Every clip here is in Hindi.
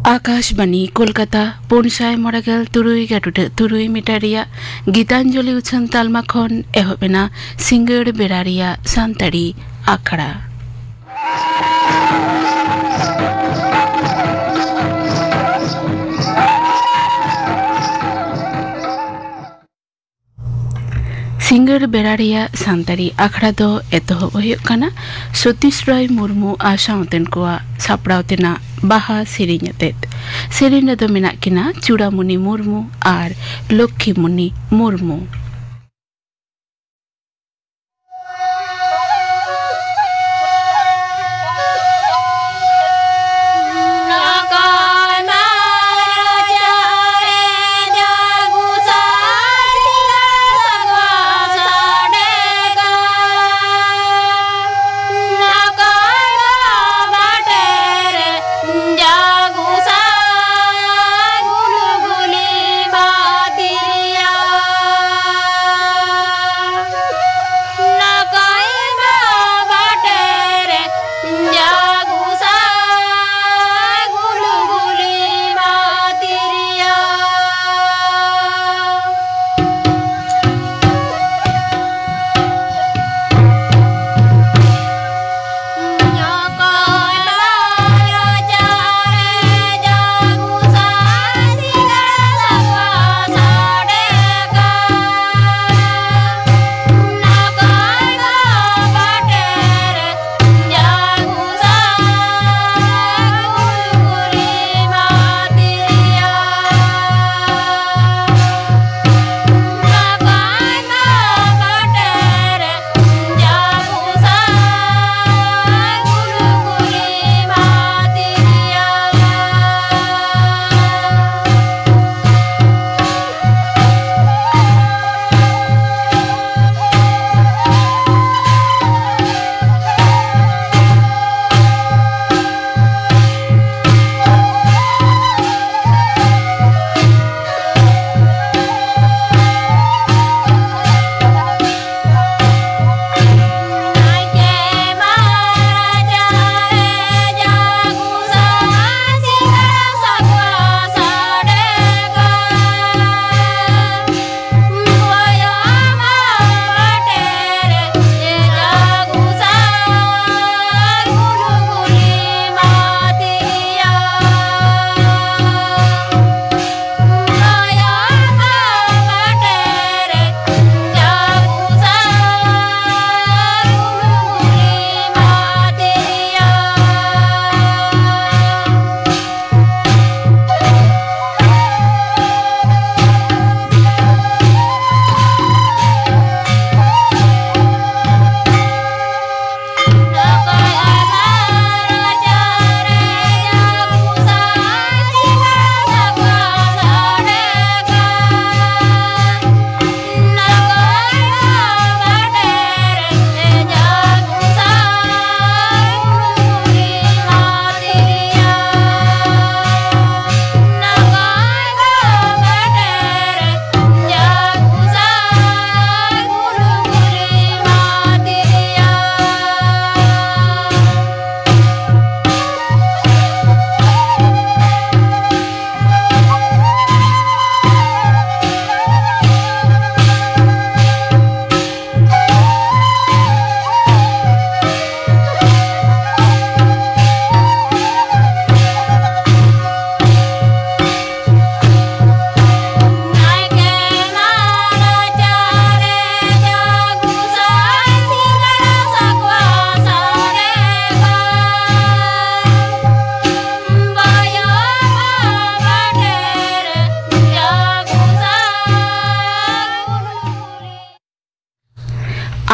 आकाशवाणी कोलकाता पुनसाय मरागेल तुरुई गाटुटे तुरुई मिटारिया गीतांजलि उछन तालमा खन एहोबेना सिंगड़ बेरारिया सांताड़ी आखड़ा सिंगर बेरारिया सांतारी आखड़ा दो एतोहब हुयुग काना सतीश राय मुर्मू आसावतेन कोआ सापड़ावतेना बाहा सेरेñatet सेरेña दो मेना किना चूड़ामुनि मुर्मू और लक्ष्मीमुनि मुर्मू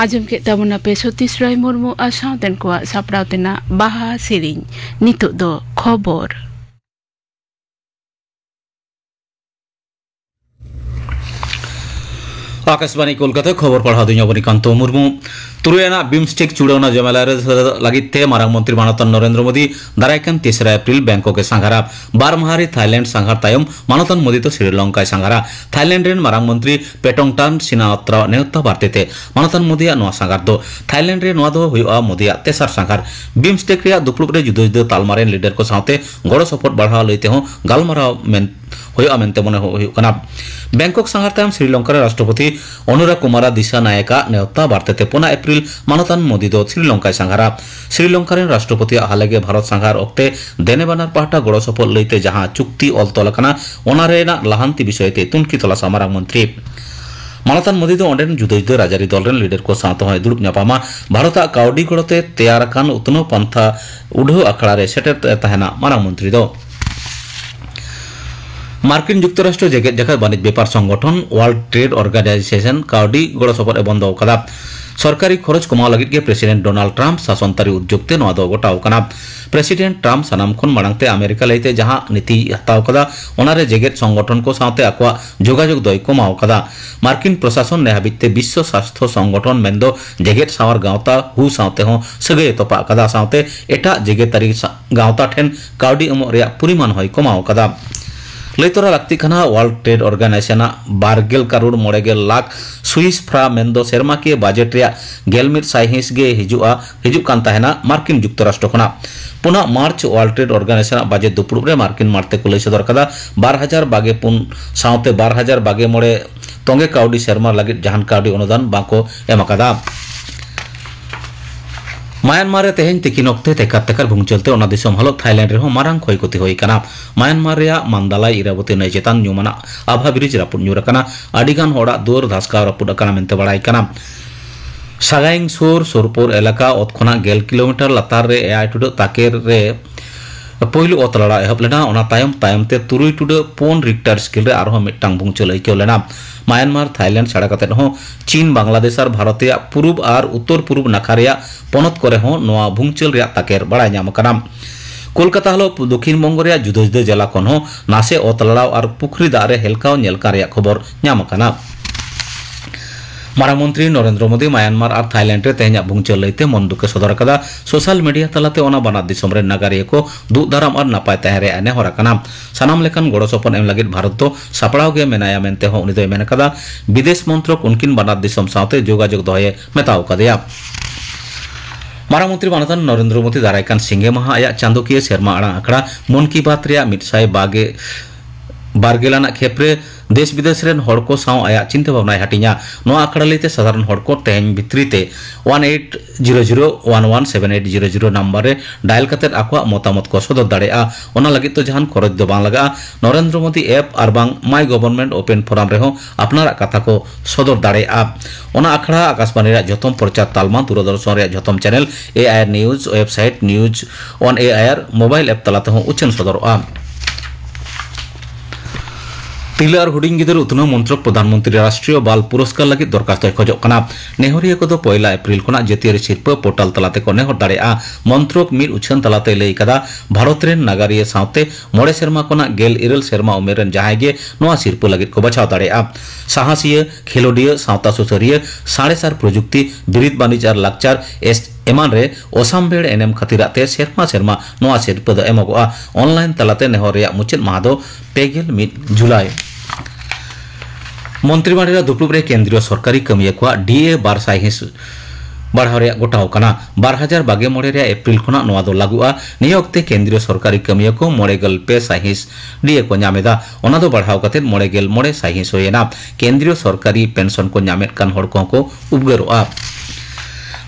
आजम के तबना पे सतीश राय मुर्मू आसावतेन को सापड़ावतेना बाहा सेरेñ नितो दो खबर आकाशवाणी कोलकाता खबर पढ़ा दुनिया बनिकांत मुर्मू तुरुयाना बिमस्टेक चुड़ौना जमेला लगिते मारांग मंत्री मानतान नरेंद्र मोदी दारायकान 3 एप्रिल बैंकॉक सांघारा 12 माहारी थाईलैंड सांघार तायम मानतान मोदी तो श्रीलंका सांघारा थाईलैंड रेन मारांग मंत्री पेटोंगटान सिनात्रा नेउत्ता बारतेते मानतान मोदी नो सांघार दो थाईलैंड रे नो दो हुआ मोदी तेसार सांघार बिमस्टेक रे दुपुप रे जुदो जुदो तालमारेन लीडर को साथे गड़ो सपोर्ट बढ़ा लईते हो गालमाराव हुआ मेनते मने हुआ बैंकॉक सांघार तायम श्रीलंकार राष्ट्रपति अनुराग कुमार दिशा नायका नेउत्ता बारतेते 15 एप्रिल मानतान मोदी दो श्रीलंका सांघारा श्रीलंकार राष्ट्रपति हालेगे भारत सांघार ओक्ते देने बानार पाहटा गड़ो सपोर्ट लईते जहां चुक्ति ऑल तोलकना ओनारेना लाहांती विषयते तुनकी तोला सामारांग मंत्री मानतान मोदी दो ओंडेन जुदो जुदो राजारी दलरेन लीडर को साथ होय दुड़ुब न्यापामा भारत काउडी गड़ोते तैयारकान उतनो पंथा उढ़ो अखड़ा रे सेटेर तहना मारांग मंत्री दो मार्किन जुक्तराष्ट्र जेगेत जगत वाणिज्य व्यापार संगठन वर्ल्ड ट्रेड अर्गानाइजेशन काउडी गड़ो सपोर्ट बंद कदा सरकारी खरच कमा लगित के प्रेसिडेंट डोनाल्ड ट्रम्प शासनतारी उद्योगते नवा दो गोटाव कना प्रेसिडेंट ट्रम्प सनाम खन मांगते अमेरिका लैते जहां नीति हताव कदा ओनारे जेगेत संगठन को साथे आकवा जोगाजोग दय कमाव कदा मार्किन प्रशासन ने हाबिते विश्व स्वास्थ्य संगठन मेंदो जेगेत सावर गावता हु साथे हो सगे तोपा कदा साथे एटा जेगेतारी गावता ठेन काउडी अमो रे परिमाण होय कमाव कदा लैतरा लगती खाना world trade organization 12 crore 40 lakh Swiss franc मेंदो सेरमा के बजेट रे गेलमिट साइहिस गे हिजुक कान ताहेना मार्किन जुक्तराष्ट्र खना पुनः मार्च वर्ल्ड ट्रेड अर्गानाइजेशन बजेट दुपुरुब रे मार्किन मारते को लई सदर कदा 12,024 साउते 12,024 तोंगे काउडी सेरमा लगित जहान काउडी अनुदान बाको एमकादा म्यांमार तेहें तिकिन ओक्ते तेकार तेकार भूंग चलते ओना दिसम हलो थाईलैंड रे मारांग खय क्षति होई काना म्यांमार रे मांदालाई इरावती नई चेतान न्यूमाना आभा ब्रिज रापुड न्यूरकाना आडिगान होड़ा दूर धासका रापुड काना मेनते बड़ाई काना सागाइंग सुर सुरपुर एलाका ओतखोना 10 किलोमीटर लतार रे एआईटुड ताकेर रे पहिलु ओतलाड़ा एहब लेना ओना तायमते 3.4 रिक्टर स्केल रे आरो मिटांग भूंग चल आइकेव लेना म्यांमार थाईलैंड छाड़ा कते हो चीन बांग्लादेश और भारत पूर्व और उत्तर पूर्व नाखा रे पनत करे हो नोआ भूंगचल रे ताकेर बड़ा नाम कना कोलकाता हलो दक्षिण बंग रे जुदो जुदो जिला खन हो नासे ओतलाड़ा और पुखरी दा रे हेलकाव नेलका रे खबर नाम कना मारांग मंत्री नरेंद्र मोदी म्यांमार और थाईलैंड रे तेहना भूंगचल लैते मन दुखे सदर कदा सोशल मीडिया तलाते ओना बाना दिसम रे नागरिक को दुदाराम और नापाय तहरे आने होरा कना सानाम लेखन गड़ो सपन एम लगित भारत तो सापड़ाव गे मेनाया मेनते हो उनी दो मेन कदा विदेश मंत्रक उनकिन बाना दिसम साथे जोगाजोग दोये मेताव कदेया मारांग मंत्री मानतान नरेंद्र मोदी दारायकान सिंगे माहा आया चांदोकिया सेरमा आड़ा आखड़ा मन की बात रे 122 खेप्रे देश विदेश रेन हड़ को साव आया चिंता भावना हटिया नो आखड़ा लेते साधारण हड़ को तेहन भित्रीते 1800117800 नंबर रे डायल कते आकवा मतामत को सदर दाड़ेआ ओना लगित तो जहान खरच दो बांग लगा नरेंद्र मोदी ऐप और बांग माई गवर्नमेंट ओपन फोरम रे हो अपनारा कथा को सदर दाड़ेआ ओना आखड़ा आकाशवाणी रे जतम प्रचार तालमा दूरदर्शन रे जतम channel AIR news website news on AIR mobile app तलाते हो उचन सदरआ तिला और हुडिंग गिदर उतनो मंत्रक प्रधानमंत्री राष्ट्रीय बाल पुरस्कार लगी दरखास्त खोजो कना नेहरिया को 1 एप्रिल खुना जेतियर सिरप पोर्टल तलाते को नेहर दाड़ेआ मंत्रक मिर उछन तलाते लई कदा भारत रेन नागरिया साथे 9 सेरमा कोना 11 सेरमा उमेरन जहाय गे नोआ सिरप लगी को बचाव दाड़ेआ साहसिया खेलोडिया सावता सुसरिया 4.5 प्रजुक्ति बिरिद बानिज और लाकचार एमान रे ओसामबेड़ एनएम खातिराते सेरमा नोआ सिरप द एमगोआ ऑनलाइन तलाते नेहर रे मुचेद माहदो 21 जुलाई मंत्रिमंडल दुपुब रे केंद्रीय सरकारी कमिया को डीए 12 साइहिस बढ़ाव रे गोटाव कना 2023 रे एप्रिल खना नोआ दो लागुआ निय ओक्ते केंद्रीय सरकारी कमिया को 9 साइहिस डीए को नामेदा ओना दो बढ़ाव कते 9 साइहिस होयना केंद्रीय सरकारी पेंशन को नामेत कान हड़ को उपगरोआ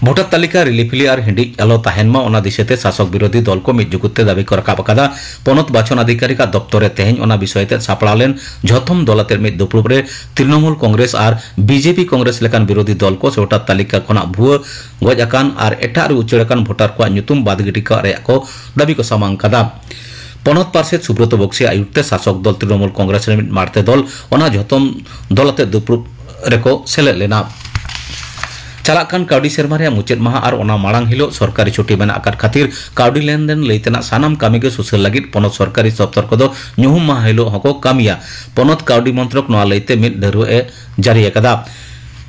भोटर तालिका रिलिफिली और हिंडी आलो ताहेनमा ओना दिशेते शासक विरोधी दल को मिद जुगुते दाबी कर काबकादा पनत बाछन अधिकारी का दप्तरे तेहें ओना विषयते सापड़ालेन झथम दलतेर मिद दुपुब रे तृणमूल कांग्रेस और बीजेपी कांग्रेस लेकान विरोधी दल को भोटर तालिका खना भुआ गज आकान और एटा रे उचेड़ाकान भोटर को ᱧᱩᱛᱩᱢ बाद गिटी को दाबी को सामांग कदा पनत पार्षद सुब्रत बक्सी आयुक्ते शासक दल तृणमूल कांग्रेस रे मारते दल ओना झथम दलते दुपुब रेको सेले लेना चलाकान काउडी सेरमा रे मुचेद माहा और ओना मांग हिलो सरकारी छुट्टी मेना आकार खातिर काउडी लेनदेन लैतेना सानाम कामी के सुसल लगित पनत सरकारी दफ्तर को ᱧᱩᱦᱩᱢ माहा हिलो हको कामिया पनत काउडी मंत्रक नोआ लैते मिद ढेरुए जारी कदा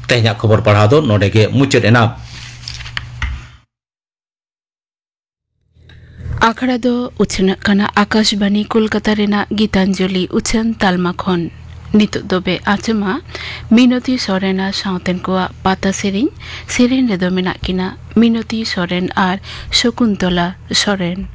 तेहना खबर पढ़ा दो नोडे के मुचेद एना आखड़ा दो उछन कना आकाशवाणी कोलकाता रेना गीतांजलि उछन तालमा खन नितो दोबे आचमा मिनती सोरेना साउतेन कोआ पाता सेरिन रेदो मेना किना मिनती सोरेन आर शकुंतला सोरेन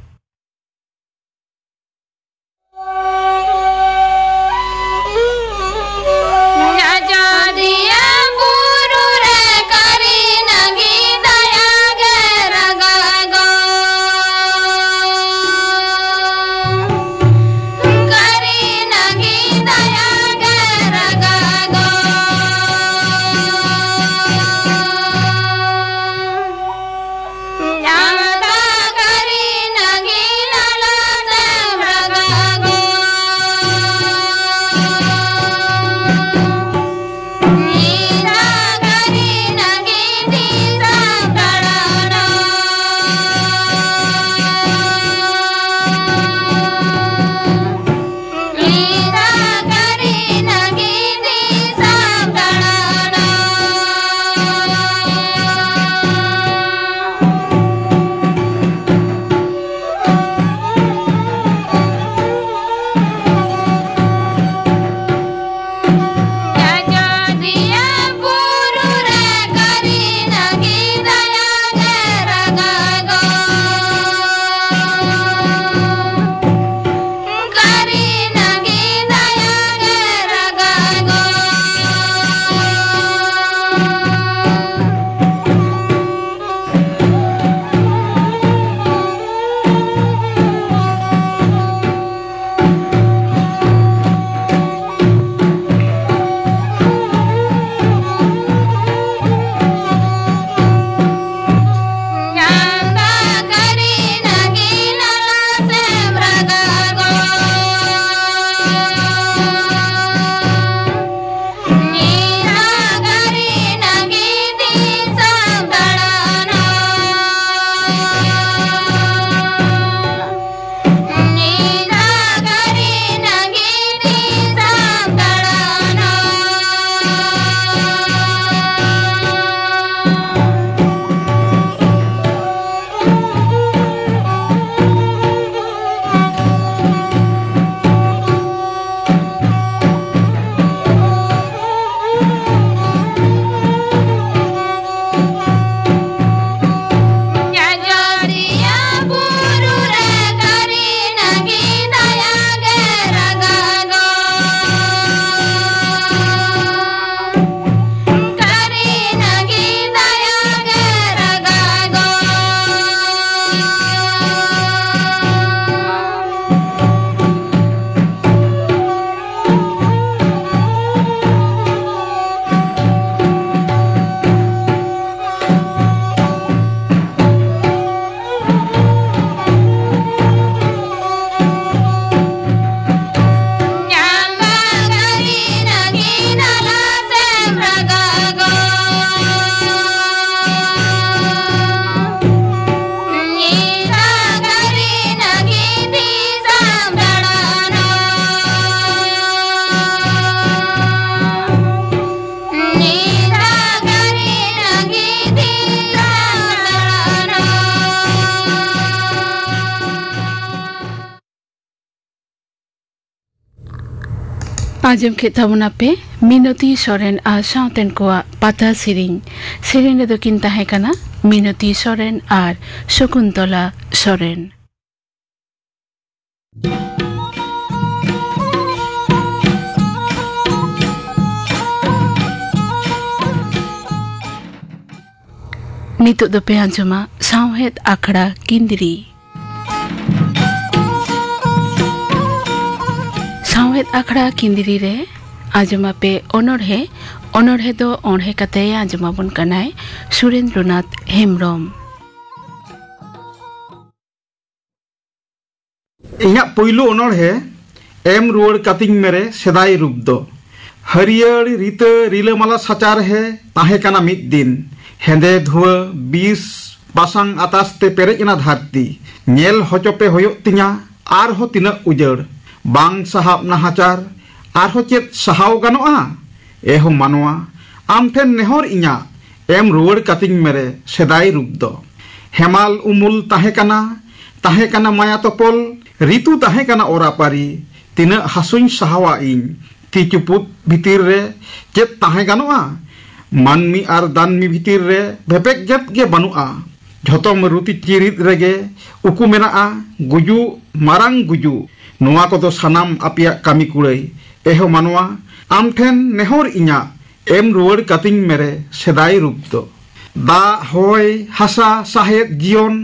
आजम के तबना पे मिनती सोरेन आ साउतेन कोआ पाता सेरिन रेदो किन ताहे काना मिनती सोरेन आर शकुंतला सोरेन नितो दो पे आंजमा साउहेत आखड़ा किंदरी साउहेत आखड़ा किंदरी रे आजमा पे ओनोढ़े दो ओढ़े कते आजमा बन कनाय सुरेंद्रनाथ हेम्ब्रम इन्या पुइलु ओनोढ़े एम रुआड़ कतिंग मेरे सेदाई रूप दो हरियर रीत रिलामाला साचार है ताहे काना मिद दिन हेंदे धुआ 20 बासांग आतासते पेरेजना धरती नेल होचोपे होयोग तिया आरहो तिना उजड़ बांग साहाब नाहाचार आरहो चेत साहाव गानोआ एहो मानवा आम ठेन नेहर इया एम रुआड़ कतिंग मेरे सेदाई रूप दो हेमाल उमुल ताहे काना tahe kana maya topol ritu tahe kana orapari tina hasuin sahawa ing ti cuput bhitir re chet tahe ganoa manmi ar danmi bhitir re bhepek jet ge banua jhotom ruti cirit rege uku menaa guju marang guju noa kodo sanam apia kami kulai eho manwa am then nehor inya em ruwar kating mere sedai rup do da hoy hasa sahet jion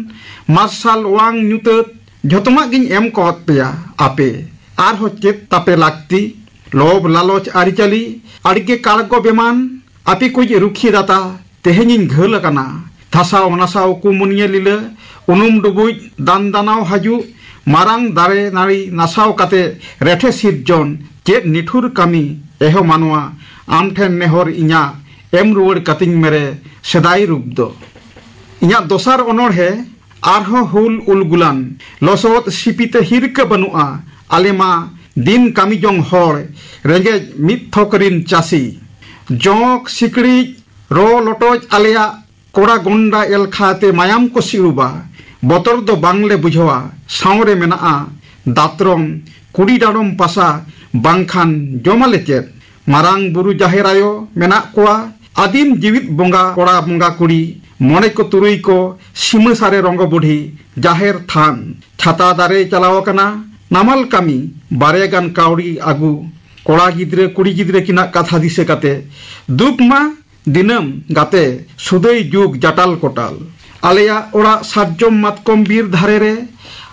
marsal wang nyutet jhotomak gin em kot pea ape ar hochet tape lakti lob laloch aricali adige kalko beman api kuj rukhi data tehenin ghel kana thasaw nasaw kumunia lila unum dubuj dan danau haju marang dare nari nasaw kate rethe sirjon chet nithur kami eho manwa am then nehor inya em ruwar kating mere sedai rup do inya dosar onor he arho hul ulgulan losot sipite hirke banua alema din kami jong hor renge mit thokrin chasi jok sikri ro lotoj alea kora gonda el khate mayam ko siruba botor do bangle bujhoa saure menaa datrom kudi darom pasa bangkhan jomale chet marang buru jaherayo menak koa adim jivit bonga kora bonga kudi mone ko turui ko sima sare rongo budhi jaher than chata dare chalao kana namal kami baregan kauri agu kora gidre kudi gidre kina katha dise kate dukma dinam gate sudai jug jatal kotal alea ora sajjom matkom bir dhare re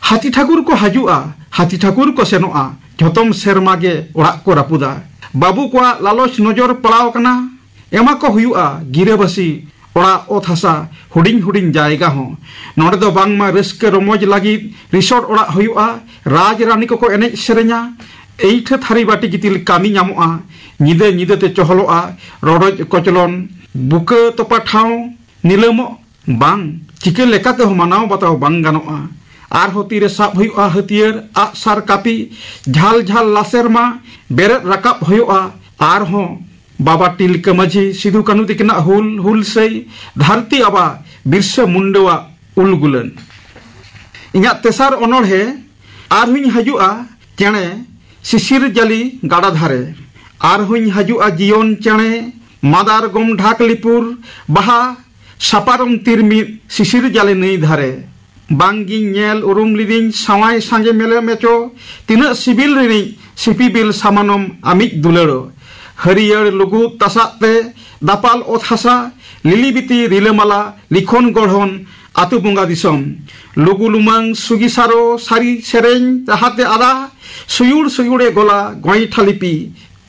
hati thakur ko hajua hati thakur ko senoa jhotom sermage ora ko rapuda babu kwa laloch nojor palao kana ema ko huyua girabasi ora othasa huding huding jaiga ho node do bangma reske romoj lagi resort ora huyua raj rani ko enej serenya eithe thari bati gitil kami nyamoa nyide nyide te choholoa rodoj kochlon buka topa thau nilamo bang chike lekate ho manao batao bang ganoa ar hotire sab huyua hatier a sar kapi jhal jhal laserma beret rakap huyua ar ho बाबा टिलका माझी सिधु कानु तिकना हुल हुल सई धरती आबा बिरसा मुंडवा उलगुलन इया तेसार ओनोल हे आर हुई हजुआ चेणे शिशिर जली गाड़ा धारे आर हुई हजुआ जियोन चेणे मादार गम ढाकलिपुर बाहा सापारम तिरमी शिशिर जले नई धारे बांगी नेल उरुम लिदिन सावाय सांगे मेले मेचो तिना सिबिल रिनी सिपिबिल सामानम अमिक दुलेरो हरियर लुगु तासाते दापाल ओथासा लिलिबिति रिलेमाला लिखन गढ़न आतु बंगा दिसम लुगु लुमांग सुगिसारो सारी सेरें ताहाते आदा सुयुर सुयुरे गोला गई थालिपि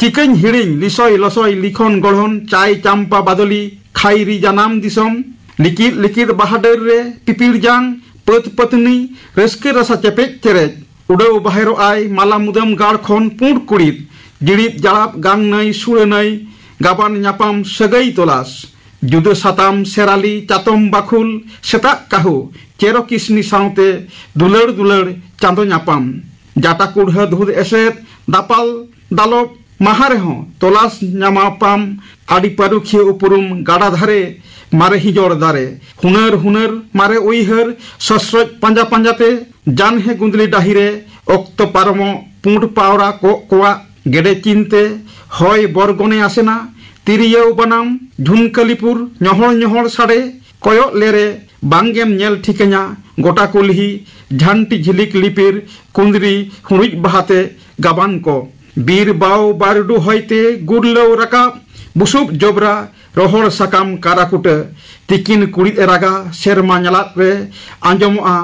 चिकन हिड़िंग लिसोय लसोय लिखन गढ़न चाय चांपा बादली खाईरी जानाम दिसम लिकिद लिकिद बहादुर रे पिपिर जांग पत पत्नी रस्के रसा चेपेच चेरेज उड़ो बाहेरो आय माला मुदम गाड़ खन पुंड कुड़ित जिड़ित जाड़ाप गांग नई सुरे नई गाबान न्यापाम सगई तोलास जुदो साताम सेराली चातम बाखुल सेताक काहू चेरो किसनी साउते दुलड़ दुलड़ चांदो न्यापाम जाटा कुढ़ धुद एसेत दापाल दालोप माहारे हो तोलास न्यामापाम आड़ी पारुखिए उपरुम गाड़ा धारे मारे हिजोड़ दारे हुनर हुनर मारे उइहर ससरज पंजा पंजाते जान हे गुंदली डाहिरे ओक्तो पारमो पुंड पावरा को कोआ गेडे चिनते हय बरगने आसेना तिरियाव बनाम झुनकालिपुर ñohor ñohor साड़े कयो लेरे बांगेम नेल ठिकेना गोटा कुलही झांटी झिलिक लिपिर कुंदरी हुरुज बहाते गाबान को बीर बाव बारडू हयते गुरलव राका बुसुब जबरा रोहर साकाम काराकुट तिकिन कुड़ी एरागा सेरमा ñalat रे आंजमोआ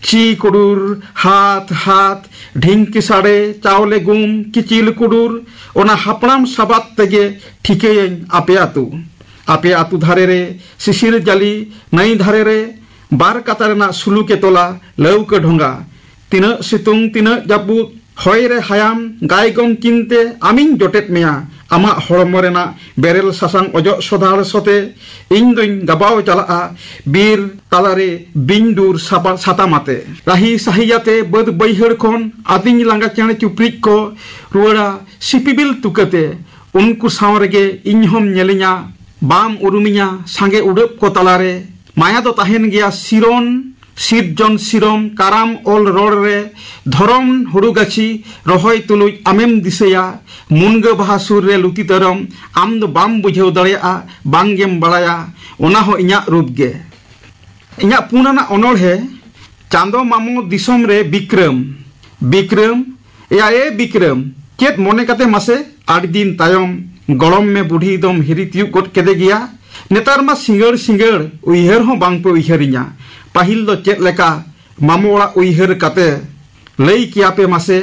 ची कुडुर हाथ हाथ ढिंकी साड़े चावले गुम किचिल कुडुर ओना हापड़ाम साबात तेगे ठिकेयन आपे आतु धारे रे शिशिर जाली नई धारे रे बार कातारना सुलु के तोला लौके ढोंगा तिना सितुंग तिना जाबुत हय रे हायाम गायगम चिनते आमिन जटेट मेया आमा हरमरेना बेरेल सासांग अजो सदार सते इन दुइन गाबाव चला बीर तालारे बिंदुर सातामाते राही साहियाते बद बैहड़ खन आदिं लांगा चेणे चुप्रिज को रुवाड़ा सिपिबिल तुकते उनको सावरेगे इनहम नेलिया बाम उरुमिया सांगे उड़ब को तालारे माया दो ताहेन गया सिरोन सिरजन सिरम काराम ओल रोड रे धरम हुड़ु गाछी रहोय तुलुज आमेम दिसया मुनगा बाहा सुर रे लुति तरम आम दो बाम बुझेव दड़ेया बांगेम बड़ाया ओना हो इᱧᱟ रूप गे इᱧा पुनाना अनोढ़े चांदो मामो दिसम रे विक्रम विक्रम या ए विक्रम चेत मने कते मासे आठ दिन तायम गड़म में बुढ़ी दम हिरी तियु गोट केदे गिया नेतार मा सिंगड़ सिंगड़ उइहर हो बांग पे उइहरिया पाहिल दो चेत लेका मामो ओड़ा उइहर कते लई किया पे मासे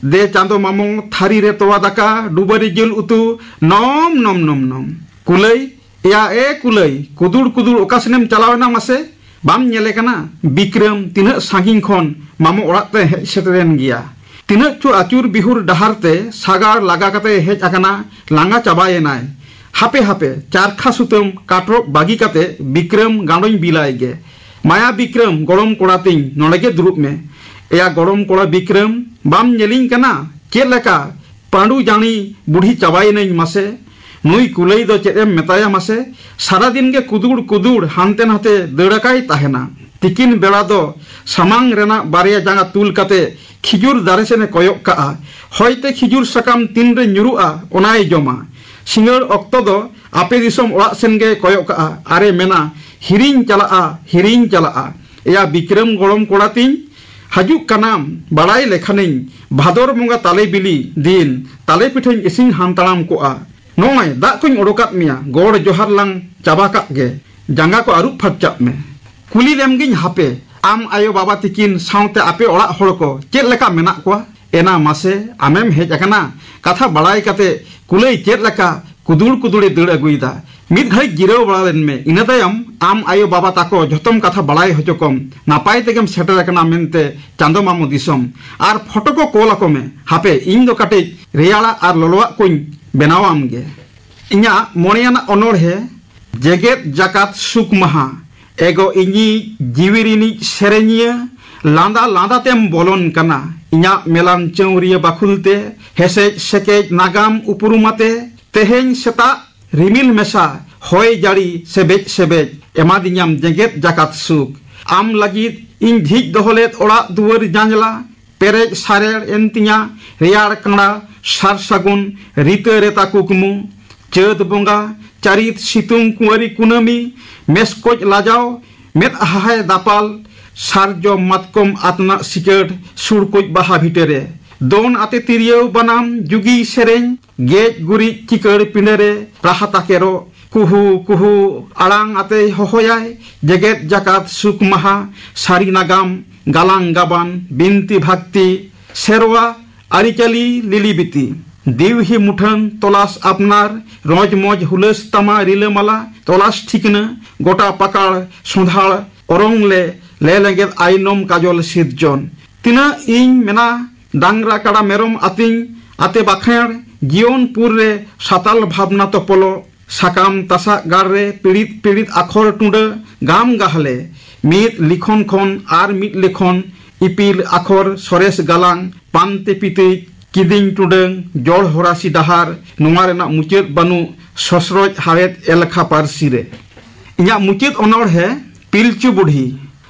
दे चांदो मामो थारी रे तोवा दाका डुबरी जिल उतु नम नम नम नम कुलई या ए कुलई कुदुड़ कुदुड़ ओकासनेम चलावना मासे बाम नेले कना विक्रम तिना सागिन खन मामो ओड़ाते हेज सेटरेन गिया तिना चो आचुर बिहुर डहारते सागार लागा कते हेज आकना लांगा चाबायेनाय हापे हापे चारखा सुतम काटरो बागी कते विक्रम गांडोई बिलाय गे माया विक्रम गरम कोड़ातिन नोड़ेगे दुरुब में या गरम कोड़ा विक्रम बाम नेलिंग कना चेत लेका पांडु जानी बुढ़ी चाबायेनाय मासे नुई कुलई दो चेदम मेताया मासे सारा दिन के कुदुड़ कुदुड़ हानते नाते दड़काय ताहेना तिकिन बेड़ा दो सामांग रेना बारिया जांगा तुल कते खिजुर दारे सेने कोयक काआ होयते खिजुर सकाम तीन रे nyuruआ ओनाय जमा सिंगड़ अक्तो दो आपे दिसम ओड़ा सेन गे कोयक काआ आरे मेना हिरिन चलाआ या विक्रम गड़म कोड़ातिन हजुक कनाम बड़ाई लेखानिन भादर बंगा ताले बिली दिन ताले पिठेन इसिन हानताड़ाम कोआ नोय दाग कुछ ओडोकात मिया गोड़ जोहार लांग चाबा काग गे जांगा को आरुप फरचाप में कुली लेमगिन हापे आम आयो बाबा तिकिन साउते आपे ओड़ा होड़ को चेत लेका मेना कोआ एना मासे आमेम हेज अकना कथा बड़ाई कते कुलई चेत लेका कुदुड़ कुदुड़े दड़ अगुइदा मिद घड़ी जिराव बड़ा लेन में इना तायम आम आयो बाबा ताको जतम कथा बड़ाई हचोकम नापाय तेगेम shutter अकना मेनते Chando momo दिसम are photo को कोलाको में हापे इन दो काटे रेयाला आर लोलोआ कुछ बेनावाम गे इᱧा मोनेयाना अनोढ़े जेगेत जाकात सुक महा एगो इñi जीविरिनी सेरेनिया लांदा लांदा तेम बोलन कना इᱧा मेलान चौरिया बाखुलते हेसेज सेकेज नागाम उपुरुमाते तेहेñ सेता रिमिल मेसा होय जाड़ी सेबेज सेबेज एमादिኛम जेगेत जाकात सुक आम लागिद इन झिज दोहलेत ओड़ा दुवर जांजला पेरेज सारेर एनतिña रेयार कणा सार सागुन रीते रेता कुकमु चेत बोंगा चारित सितुंग कुंवरी कुनमी मेसकोज लाजाव मेद आहाय दापाल सारजो मतकम आतना सिकट सुरकोज बाहा भिटरे दोन आते तिरियो बनाम जुगी सेरेñ गेज गुरी चिकड़ पिंडरे राहता केरो कुहू कुहू आड़ांग आते होहोयाय जेगेत जाकात सुक महा सारी नागाम गालांग गाबान बिनती भक्ति सेरवा आरिचाली लिलीबिती दिवही मुठन तलाश अपनार रोज मोज हुलस तमा रिलमाला तलाश ठिकना गोटा पकाड़ सोंधाड़ ओरंगले ले लेंगे आइनम काजल सिरजन तिना इन मेना डांगरा काड़ा मेरम आतिन आते बाखेड़ जीवनपुर रे साताल भावना तपलो साकाम तासा गार रे पीड़ित पीड़ित आखर टुंडा गाम गाहले मित लिखन खन आर मित लेखन इपिल आखर सरेस गालांग पानते पिते किदिंग टुडंग जोड़ होरासी डहार नुआ रेना मुचेत बानु ससरज हावेत एलखा पारसी रे इᱧा मुचेत अनोढ़े पिलचु बुढ़ी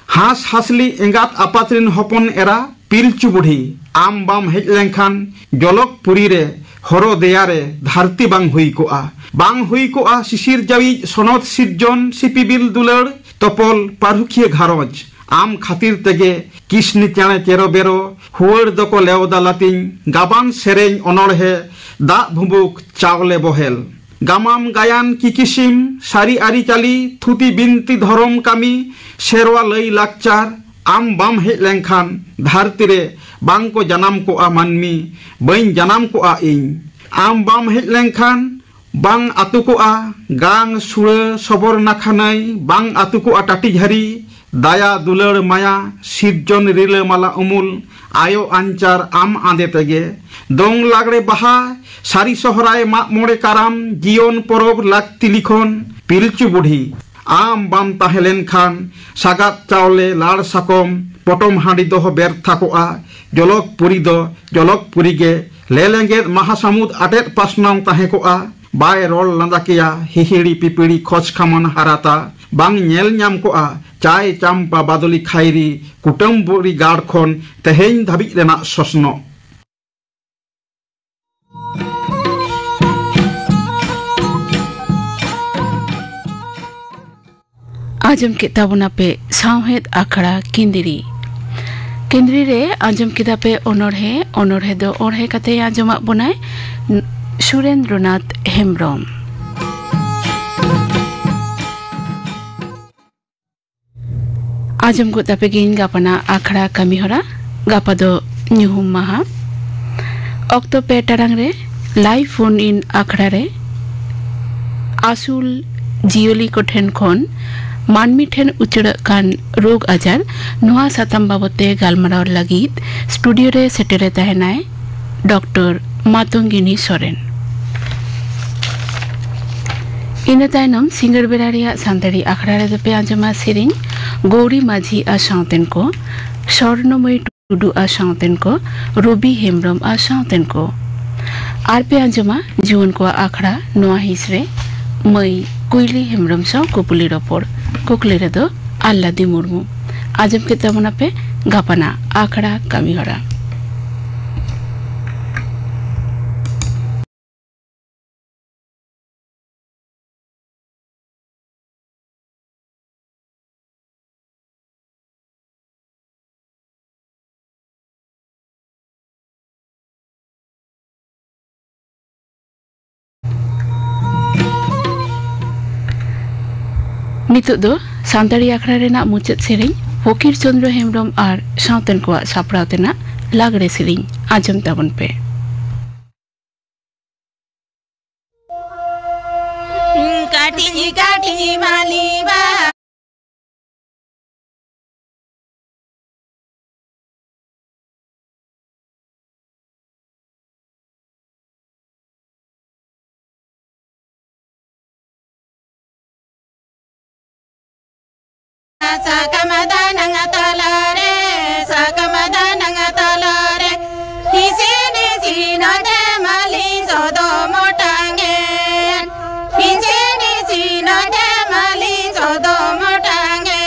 हास हासली एंगात आपातरिन हपन एरा पिलचु बुढ़ी आम बाम हेज लेंखान जलक पुरी रे हरो देया रे धरती बांग हुई कोआ शिशिर जावी सनत सिरजन सिपिबिल दुलड़ तपल पारुखिया घारज आम खातिर तेगे किसनी चेणे चेरो बेरो हुआर दको लेवदा लातिन गाबान सेरेñ अनोढ़े दा भुबुक चावले बहेल गामाम गायान किकिसिम सारी आरी चाली थुती बिनती धरम कामी शेरवा लई लाकचार आम बाम हेज लेंखान धरती रे बांग को जनाम को आ मानमी बइन जनाम को आ इñ आम बाम हेज लेंखान बांग आतु को आ गांग सुड़ सबोर नाखानाई बांग आतु को आ टाटी झारी दाया दुलड़ माया सिरजन रिलमाला उमुल आयो आंचार आम आंदे तेगे दोंग लागड़े बाहा सारी सोहराय माग मोड़े काराम जीवन परब लाक्ति लिखन पिलचु बुढ़ी आम बाम ताहेलेन खान सागात चावले लाड़ साकम पटम हांडी दो बेरथा कोआ जलक पुरी गे लेलेंगेद महासमुद आटेत पासनाव ताहे कोआ बाय रोल लांदा किया हिहिड़ी पिपिड़ी खोज Khaman हाराता bang nyel nyam koa chai champa badoli khairi kutam bori gard khon teheng dhabik renak sosno. आजम के ताबुना पे सावहेद आखड़ा किंदिरी केंद्री रे आजम किदा पे ओनोढ़े दो ओढ़े कते आजमा बनाए सुरेंद्रनाथ हेम्ब्रम आजम गुता पे गिन गापना आखड़ा कमी होरा गापा दो ᱧᱩᱦᱩᱢ माहा ऑक्टो पे टारंग रे लाइव फोन इन आखड़ा रे आसुल जियोली को ठेन खोन मानमी ठेन उचड़ कान रोग आजार नुआ सातम बाबते गालमाराव लगित स्टूडियो रे सेटेरे तहनाए डॉक्टर मातंगिनी सोरेन इन तायनम सिंगर बेरारिया सांताड़ी आखड़ा रे दपे आंजमा सेरिंग गौरी माझी आ सावतेन को स्वर्णमयी टुडू आ सावतेन को रूबी हेम्ब्रम आ सावतेन को आर पे आंजमा जीवन को आखड़ा नुआ हिसरे मई कुइली हेम्ब्रम साव कुपुली रपोड़ कुकली रे दो आल्लादी मुर्मू आजम के तमना पे गापना आखड़ा कमी हरा नितुक दो सांताड़ी आखड़ा रेना मुचाद सेरिंग फकीर चंद्र हेम्ब्रम और सावतेन को सापड़ाव तेना लागड़े सेरिंग आजम ताबन पे काटी काटी मालीबा Sakamada talare, sakamada talare, hisini no de mali sodo motange, hisini no de mali sodo motange.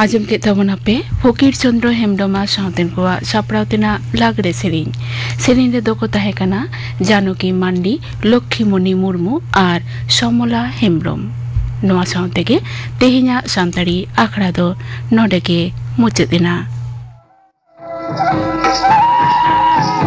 आजम के तबना पे फकीर चंद्र हेम्ब्रम सावतेन को सापड़ाव तेना लागड़े सेरिंग सेरिंग रे दो को ताहे कना जानकी मांडी लक्ष्मीमणि मुर्मू और समला हेम्ब्रम ᱱᱚᱣᱟ ᱥᱟᱶᱛᱮᱜᱮ ᱛᱮᱦᱮᱧᱟᱜ ᱥᱟᱱᱛᱟᱲᱤ ᱟᱠᱷᱲᱟ ᱫᱚ ᱱᱚᱰᱮ ᱜᱮ ᱢᱩᱪᱟᱹᱫ ᱮᱱᱟ।